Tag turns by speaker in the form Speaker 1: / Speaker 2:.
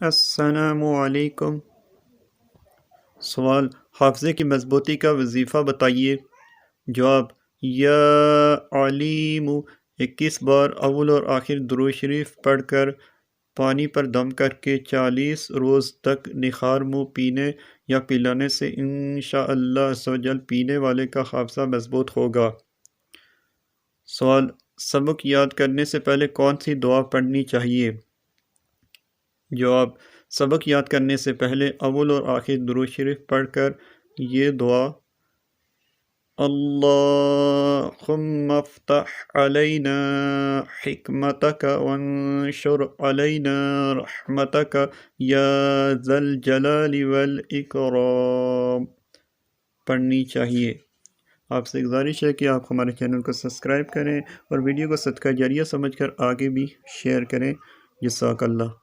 Speaker 1: السلام علیکم۔ سوال: حافظے کی مضبوطی کا وظیفہ بتائیے۔ جواب: یا علیم 21 بار اول اور آخر درود شریف پڑھ کر پانی پر دم کر کے 40 روز تک نخار منہ پینے یا پلانے سے انشاءاللہ عزوجل پینے والے کا حافظہ مضبوط ہوگا۔ سوال: سبق یاد کرنے سے پہلے کون سی دعا پڑھنی چاہیے؟ جواب: سبق یاد کرنے سے پہلے اول اور آخر درود شریف پڑھ کر یہ دعا: اللہم افتح علینا حکمتک وانشر علینا رحمتک یا ذا الجلال والاکرام پڑھنی چاہیے۔ آپ سے گزارش ہے کہ آپ ہمارے چینل کو سبسکرائب کریں اور ویڈیو کو صدقہ جاریہ سمجھ کر آگے بھی شیئر کریں۔ جزاک اللہ۔